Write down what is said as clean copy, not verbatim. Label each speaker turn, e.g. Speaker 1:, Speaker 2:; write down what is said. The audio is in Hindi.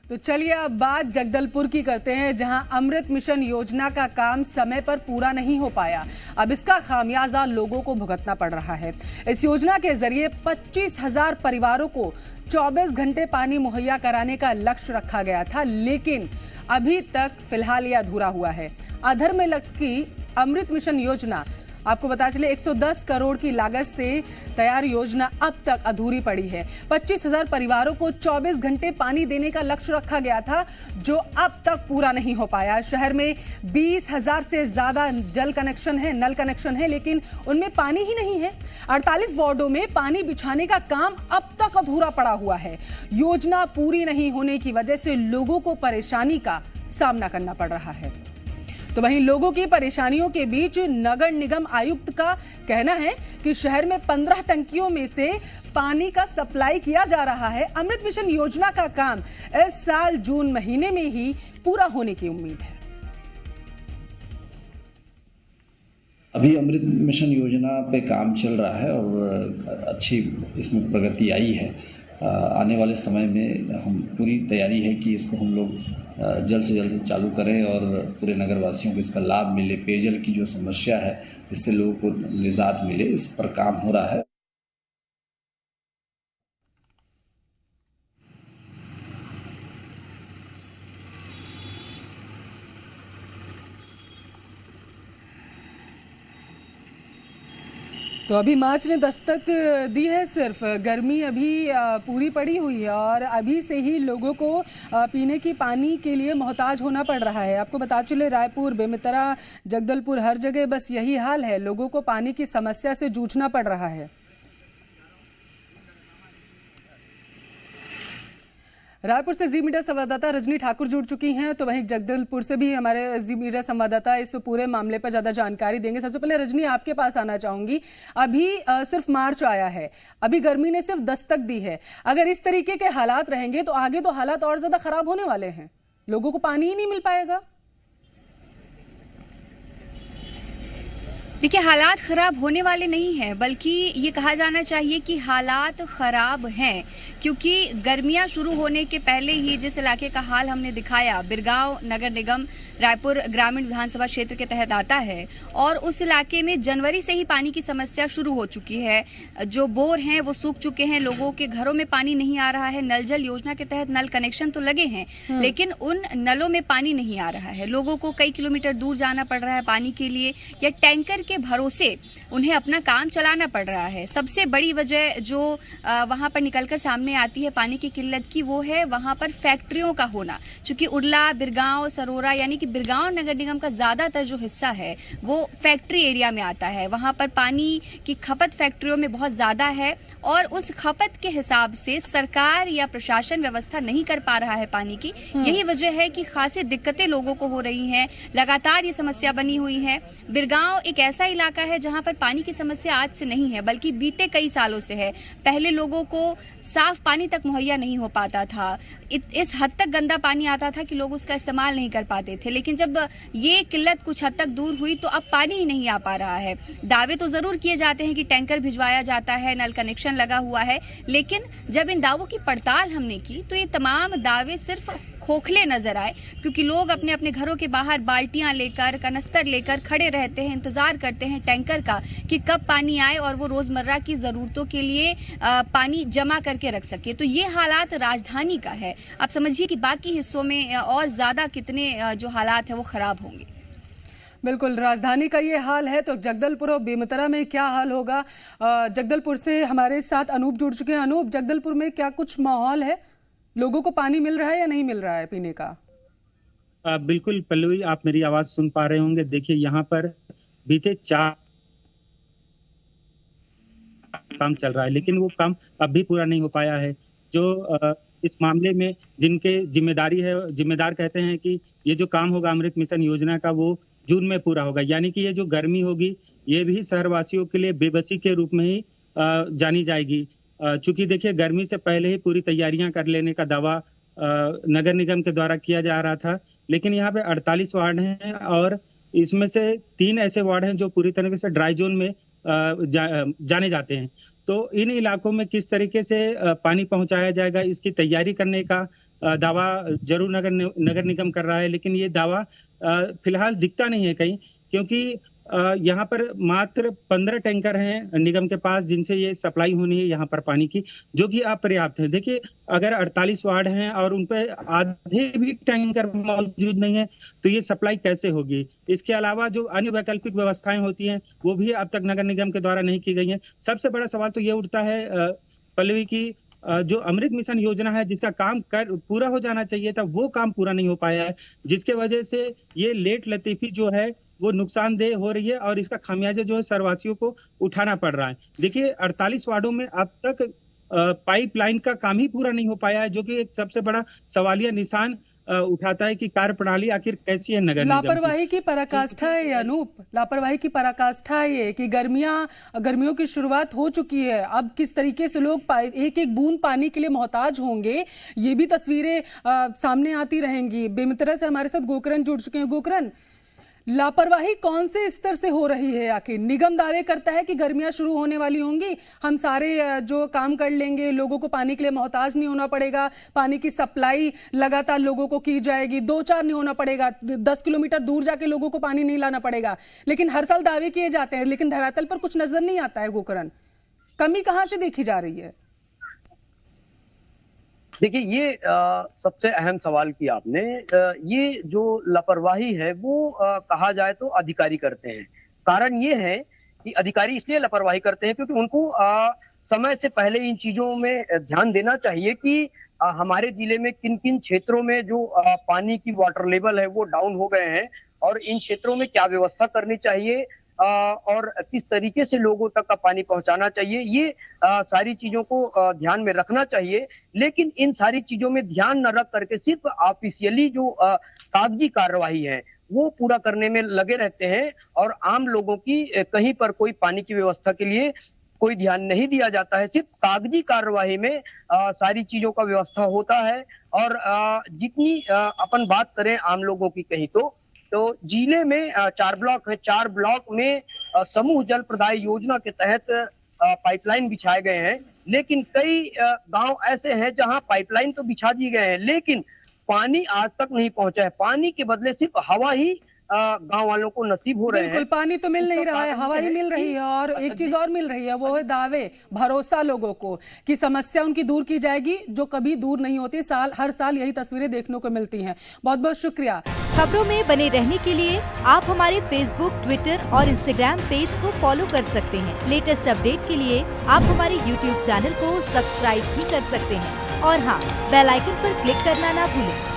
Speaker 1: तो चलिए अब बात जगदलपुर की करते हैं, जहां अमृत मिशन योजना का काम समय पर पूरा नहीं हो पाया। अब इसका खामियाजा लोगों को भुगतना पड़ रहा है। इस योजना के जरिए 25,000 परिवारों को 24 घंटे पानी मुहैया कराने का लक्ष्य रखा गया था, लेकिन अभी तक फिलहाल ये अधूरा हुआ है। अधर में लटकी अमृत मिशन योजना, आपको बता चले 110 करोड़ की लागत से तैयार योजना अब तक अधूरी पड़ी है। 25,000 परिवारों को 24 घंटे पानी देने का लक्ष्य रखा गया था, जो अब तक पूरा नहीं हो पाया। शहर में 20,000 से ज्यादा नल कनेक्शन है, लेकिन उनमें पानी ही नहीं है। 48 वार्डों में पानी बिछाने का काम अब तक अधूरा पड़ा हुआ है। योजना पूरी नहीं होने की वजह से लोगों को परेशानी का सामना करना पड़ रहा है। तो वहीं लोगों की परेशानियों के बीच नगर निगम आयुक्त का कहना है कि शहर में 15 टंकियों में से पानी का सप्लाई किया जा रहा है। अमृत मिशन योजना का काम इस साल जून महीने में ही पूरा होने की उम्मीद है।
Speaker 2: अभी अमृत मिशन योजना पे काम चल रहा है और अच्छी इसमें प्रगति आई है। आने वाले समय में हम पूरी तैयारी है कि इसको हम लोग जल्द से जल्द चालू करें और पूरे नगरवासियों को इसका लाभ मिले। पेयजल की जो समस्या है, इससे लोगों को निजात मिले, इस पर काम हो रहा है।
Speaker 1: तो अभी मार्च ने दस्तक दी है, सिर्फ गर्मी अभी पूरी पड़ी हुई है और अभी से ही लोगों को पीने की पानी के लिए मोहताज होना पड़ रहा है। आपको बता चले रायपुर, बेमेतरा, जगदलपुर, हर जगह बस यही हाल है। लोगों को पानी की समस्या से जूझना पड़ रहा है। रायपुर से जी मीडिया संवाददाता रजनी ठाकुर जुड़ चुकी हैं, तो वहीं जगदलपुर से भी हमारे जी मीडिया संवाददाता इस पूरे मामले पर ज्यादा जानकारी देंगे। सबसे पहले रजनी, आपके पास आना चाहूंगी। अभी सिर्फ मार्च आया है, अभी गर्मी ने सिर्फ दस्तक दी है। अगर इस तरीके के हालात रहेंगे तो आगे तो हालात और ज्यादा खराब होने वाले हैं, लोगों को पानी ही नहीं मिल पाएगा।
Speaker 3: देखिए, हालात खराब होने वाले नहीं हैं, बल्कि ये कहा जाना चाहिए कि हालात खराब हैं, क्योंकि गर्मियां शुरू होने के पहले ही जिस इलाके का हाल हमने दिखाया, बिरगांव नगर निगम रायपुर ग्रामीण विधानसभा क्षेत्र के तहत आता है, और उस इलाके में जनवरी से ही पानी की समस्या शुरू हो चुकी है। जो बोर हैं वो सूख चुके हैं, लोगों के घरों में पानी नहीं आ रहा है। नल जल योजना के तहत नल कनेक्शन तो लगे हैं, लेकिन उन नलों में पानी नहीं आ रहा है। लोगों को कई किलोमीटर दूर जाना पड़ रहा है पानी के लिए, या टैंकर के भरोसे उन्हें अपना काम चलाना पड़ रहा है। सबसे बड़ी वजह जो वहां पर निकलकर सामने आती है पानी की किल्लत की, वो है वहां पर फैक्ट्रियों का होना। चूंकि उड़ला, बिरगांव, सरोरा, यानी कि बिरगांव नगर निगम का ज्यादातर जो हिस्सा है वो फैक्ट्री एरिया में आता है। वहां पर पानी की खपत फैक्ट्रियों में बहुत ज्यादा है, और उस खपत के हिसाब से सरकार या प्रशासन व्यवस्था नहीं कर पा रहा है पानी की। यही वजह है कि खासी दिक्कतें लोगों को हो रही हैं। लगातार ये समस्या बनी हुई है। बिरगांव एक ऐसा इलाका है जहां पर पानी की समस्या आज से नहीं है, बल्कि बीते कई सालों से है। पहले लोगों को साफ पानी तक मुहैया नहीं हो पाता था। इस हद तक गंदा पानी आता था कि लोग उसका इस्तेमाल नहीं कर पाते थे। लेकिन जब ये किल्लत कुछ हद तक दूर हुई तो अब पानी ही नहीं आ पा रहा है। दावे तो जरूर किए जाते हैं कि टैंकर भिजवाया जाता है, नल कनेक्शन लगा हुआ है, लेकिन जब इन दावों की पड़ताल हमने की तो ये तमाम दावे सिर्फ खोखले नजर आए, क्योंकि लोग अपने अपने घरों के बाहर बाल्टियां लेकर, कनस्तर लेकर खड़े रहते हैं, इंतजार करते हैं टैंकर का कि कब पानी आए और वो रोजमर्रा की जरूरतों के लिए पानी जमा करके रख सके। तो ये हालात राजधानी का है। आप समझिए कि बाकी हिस्सों में और ज्यादा कितने जो हालात है वो खराब होंगे।
Speaker 1: बिल्कुल, राजधानी का ये हाल है तो जगदलपुर और बेमेतरा में क्या हाल होगा। जगदलपुर से हमारे साथ अनूप जुड़ चुके हैं। अनूप, जगदलपुर में क्या कुछ माहौल है, लोगों को पानी मिल रहा है या नहीं मिल रहा है पीने का?
Speaker 4: बिल्कुल पल्लवी, आप मेरी आवाज सुन पा रहे होंगे। देखिए, यहाँ पर बीते 4 काम चल रहा है, लेकिन वो काम अब भी पूरा नहीं हो पाया है। जो इस मामले में जिनके जिम्मेदार कहते हैं कि ये जो काम होगा अमृत मिशन योजना का, वो जून में पूरा होगा। यानी कि ये जो गर्मी होगी, ये भी शहरवासियों के लिए बेबसी के रूप में ही जानी जाएगी। चूंकि देखिए, गर्मी से पहले ही पूरी तैयारियां कर लेने का दावा नगर निगम के द्वारा किया जा रहा था, लेकिन यहाँ पे 48 वार्ड हैं और इसमें से 3 ऐसे वार्ड हैं जो पूरी तरीके से ड्राई जोन में जाने जाते हैं। तो इन इलाकों में किस तरीके से पानी पहुंचाया जाएगा, इसकी तैयारी करने का दावा जरूर नगर निगम कर रहा है, लेकिन ये दावा फिलहाल दिखता नहीं है कहीं, क्योंकि यहाँ पर मात्र 15 टैंकर हैं निगम के पास जिनसे ये सप्लाई होनी है यहाँ पर पानी की, जो कि अपर्याप्त है। देखिए, अगर 48 वार्ड हैं और उन पे आधे भी टैंकर मौजूद नहीं है तो ये सप्लाई कैसे होगी। इसके अलावा जो अन्य वैकल्पिक व्यवस्थाएं होती हैं वो भी अब तक नगर निगम के द्वारा नहीं की गई हैं। सबसे बड़ा सवाल तो ये उठता है पल्लवी की, जो अमृत मिशन योजना है जिसका काम पूरा हो जाना चाहिए था, वो काम पूरा नहीं हो पाया है, जिसके वजह से ये लेट लतीफी जो है वो नुकसानदेह हो रही है और इसका खामियाजा जो है शहरवासियों को उठाना पड़ रहा है। देखिए, 48 वार्डों में अब तक पाइपलाइन का काम ही पूरा नहीं हो पाया है, जो कि एक सबसे बड़ा सवालिया निशान उठाता है कि कार्य प्रणाली आखिर कैसी है नगर निगम की।
Speaker 1: लापरवाही की पराकाष्ठा है अनूप, लापरवाही की पराकाष्ठा है ये कि गर्मियों की शुरुआत हो चुकी है। अब किस तरीके से लोग एक एक बूंद पानी के लिए मोहताज होंगे, ये भी तस्वीरें सामने आती रहेंगी। बेमितरा से हमारे साथ गोकरण जुड़ चुके हैं। गोकरण, लापरवाही कौन से स्तर से हो रही है आखिर? निगम दावे करता है कि गर्मियां शुरू होने वाली होंगी, हम सारे जो काम कर लेंगे, लोगों को पानी के लिए मोहताज नहीं होना पड़ेगा, पानी की सप्लाई लगातार लोगों को की जाएगी, 2-4 नहीं होना पड़ेगा, 10 किलोमीटर दूर जाके लोगों को पानी नहीं लाना पड़ेगा। लेकिन हर साल दावे किए जाते हैं, लेकिन धरातल पर कुछ नजर नहीं आता है। गोकरण, कमी कहाँ से देखी जा रही है?
Speaker 5: देखिए, ये सबसे अहम सवाल किया आपने। ये जो लापरवाही है वो कहा जाए तो अधिकारी करते हैं। कारण ये है कि अधिकारी इसलिए लापरवाही करते हैं क्योंकि उनको समय से पहले इन चीजों में ध्यान देना चाहिए कि हमारे जिले में किन किन क्षेत्रों में जो पानी की वाटर लेवल है वो डाउन हो गए हैं और इन क्षेत्रों में क्या व्यवस्था करनी चाहिए और किस तरीके से लोगों तक का पानी पहुंचाना चाहिए, ये सारी चीजों को ध्यान में रखना चाहिए। लेकिन इन सारी चीजों में ध्यान न रख करके सिर्फ ऑफिशियली जो कागजी कार्यवाही है वो पूरा करने में लगे रहते हैं और आम लोगों की कहीं पर कोई पानी की व्यवस्था के लिए कोई ध्यान नहीं दिया जाता है। सिर्फ कागजी कार्यवाही में सारी चीजों का व्यवस्था होता है। और जितनी अपन बात करें आम लोगों की कहीं तो जिले में 4 ब्लॉक है, 4 ब्लॉक में समूह जल प्रदाय योजना के तहत पाइपलाइन बिछाए गए हैं। लेकिन कई गांव ऐसे हैं जहां पाइपलाइन तो बिछा दी गए हैं लेकिन पानी आज तक नहीं पहुंचा है। पानी के बदले सिर्फ हवा ही गांव वालों को नसीब हो रहे हैं।
Speaker 1: बिल्कुल, पानी तो मिल नहीं रहा है, हवा ही मिल रही है। और एक चीज और मिल रही है, वो है दावे, भरोसा लोगों को कि समस्या उनकी दूर की जाएगी, जो कभी दूर नहीं होती। हर साल यही तस्वीरें देखने को मिलती हैं। बहुत बहुत शुक्रिया।
Speaker 6: खबरों में बने रहने के लिए आप हमारे फेसबुक, ट्विटर और इंस्टाग्राम पेज को फॉलो कर सकते हैं। लेटेस्ट अपडेट के लिए आप हमारे यूट्यूब चैनल को सब्सक्राइब भी कर सकते हैं। और हाँ, बेल आइकन पर क्लिक करना ना भूलें।